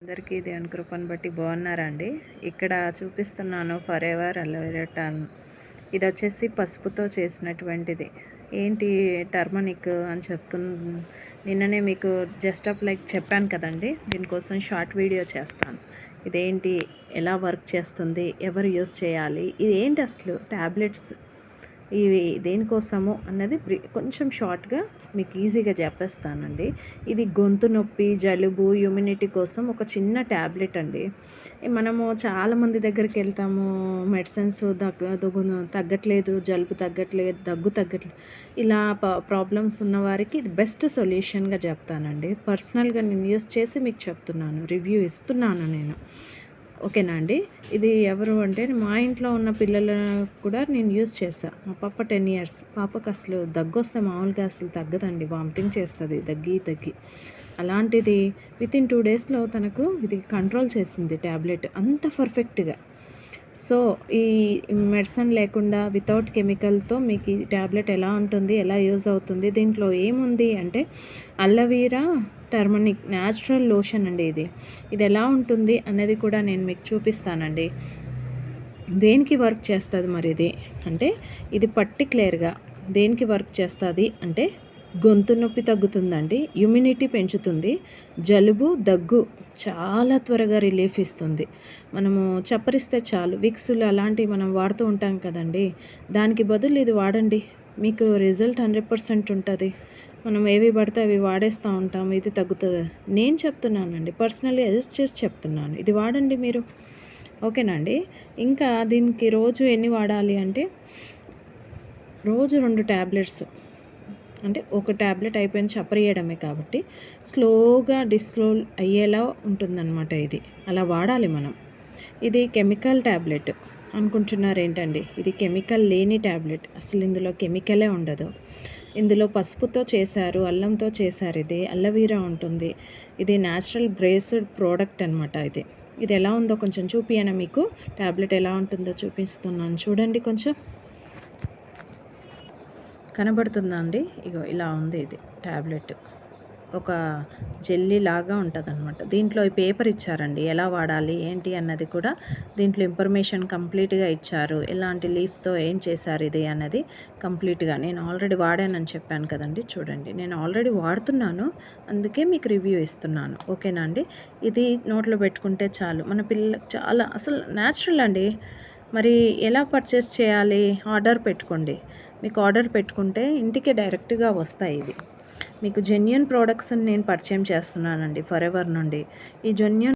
అందరికీ దేవుని కృపను బట్టి బాగున్నారా అండి. ఇక్కడ చూపిస్తున్నాను ఫర్ ఎవర్ అలోవెరా టర్న్. ఇది వచ్చేసి పసుపుతో చేసినటువంటిది. ఏంటి టర్మనిక్ అని నిన్ననే మీకు జస్ట్ ఆఫ్ లైక్ చెప్పాను కదండి. దీనికోసం షార్ట్ వీడియో చేస్తాను. ఇదేంటి, ఎలా వర్క్ చేస్తుంది, ఎవరు యూస్ చేయాలి, ఇది ఏంటి అసలు ట్యాబ్లెట్స్ ఇవి దేనికోసము అన్నది కొంచెం షార్ట్గా మీకు ఈజీగా చెప్పేస్తానండి. ఇది గొంతు నొప్పి, జలుబు, ఇమ్యూనిటీ కోసం ఒక చిన్న ట్యాబ్లెట్ అండి. మనము చాలామంది దగ్గరికి వెళ్తాము, మెడిసిన్స్ తగ్గట్లేదు, జలుబు తగ్గట్లేదు, దగ్గు తగ్గట్లేదు, ఇలా ప్రాబ్లమ్స్ ఉన్న వారికి ఇది బెస్ట్ సొల్యూషన్గా చెప్తానండి. పర్సనల్గా నేను యూస్ చేసి మీకు చెప్తున్నాను, రివ్యూ ఇస్తున్నాను నేను. ఓకేనా అండి. ఇది ఎవరు అంటే మా ఇంట్లో ఉన్న పిల్లలు కూడా నేను యూస్ చేస్తాను. మా పాప 10 years పాపకు అసలు దగ్గు వస్తే మామూలుగా అసలు తగ్గదండి, వామిటింగ్ చేస్తుంది తగ్గి. అలాంటిది వితిన్ 2 daysలో తనకు ఇది కంట్రోల్ చేసింది ట్యాబ్లెట్ అంత పర్ఫెక్ట్గా. సో ఈ మెడిసిన్ లేకుండా వితౌట్ కెమికల్తో మీకు ఈ ట్యాబ్లెట్ ఎలా ఉంటుంది, ఎలా యూజ్ అవుతుంది, దీంట్లో ఏముంది అంటే అలోవెరా టర్మరిక్ న్యాచురల్ లోషన్ అండి. ఇది ఎలా ఉంటుంది అనేది కూడా నేను మీకు చూపిస్తానండి. దేనికి వర్క్ చేస్తుంది మరి ఇది అంటే, ఇది పర్టిక్యులర్గా దేనికి వర్క్ చేస్తుంది అంటే గొంతు నొప్పి తగ్గుతుందండి, ఇమ్యూనిటీ పెంచుతుంది, జలుబు దగ్గు చాలా త్వరగా రిలీఫ్ ఇస్తుంది. మనము చప్పరిస్తే చాలు, విక్స్లు అలాంటివి మనం వాడుతూ ఉంటాం కదండి, దానికి బదులు ఇది వాడండి, మీకు రిజల్ట్ 100% ఉంటుంది. మనం ఏవి పడితే అవి వాడేస్తూ ఉంటాం, ఇది తగ్గుతుంది. నేను చెప్తున్నానండి, పర్సనల్లీ అడ్జస్ట్ చేసి చెప్తున్నాను, ఇది వాడండి మీరు. ఓకేనా అండి. ఇంకా దీనికి రోజు ఎన్ని వాడాలి అంటే, రోజు 2 ట్యాబ్లెట్స్, అంటే ఒక ట్యాబ్లెట్ అయిపోయిన చప్పరియడమే కాబట్టి స్లోగా డిస్లోల్ అయ్యేలా ఉంటుందన్నమాట. ఇది అలా వాడాలి మనం. ఇది కెమికల్ ట్యాబ్లెట్ అనుకుంటున్నారు ఏంటండి, ఇది కెమికల్ లేని ట్యాబ్లెట్. అసలు ఇందులో కెమికలే ఉండదు. ఇందులో పసుపుతో చేశారు, అల్లంతో చేశారు, ఇది అలోవెరా ఉంటుంది. ఇది న్యాచురల్ బ్రేస్డ్ ప్రోడక్ట్ అనమాట. ఇది ఎలా ఉందో కొంచెం చూపియనా మీకు, ట్యాబ్లెట్ ఎలా ఉంటుందో చూపిస్తున్నాను చూడండి. కొంచెం కనబడుతుందా అండి? ఇగో ఇలా ఉంది ఇది ట్యాబ్లెట్, ఒక జెల్లీ లాగా ఉంటుంది అనమాట. దీంట్లో ఈ పేపర్ ఇచ్చారండి, ఎలా వాడాలి ఏంటి అన్నది కూడా దీంట్లో ఇన్ఫర్మేషన్ కంప్లీట్గా ఇచ్చారు. ఎలాంటి లీఫ్తో ఏం చేశారు ఇది అన్నది కంప్లీట్గా. నేను ఆల్రెడీ వాడానని చెప్పాను కదండి, చూడండి నేను ఆల్రెడీ వాడుతున్నాను, అందుకే మీకు రివ్యూ ఇస్తున్నాను. ఓకేనా అండి. ఇది నోట్లో పెట్టుకుంటే చాలు, మన పిల్లలకు చాలా అసలు న్యాచురల్ అండి. మరి ఎలా పర్చేస్ చేయాలి? ఆర్డర్ పెట్టుకోండి. మీకు ఆర్డర్ పెట్టుకుంటే ఇంటికే డైరెక్ట్గా వస్తాయి. ఇది మీకు జెన్యూన్ ప్రోడక్ట్స్ని నేను పరిచయం చేస్తున్నానండి ఫర్ ఎవర్ నుండి. ఈ జెన్యూన్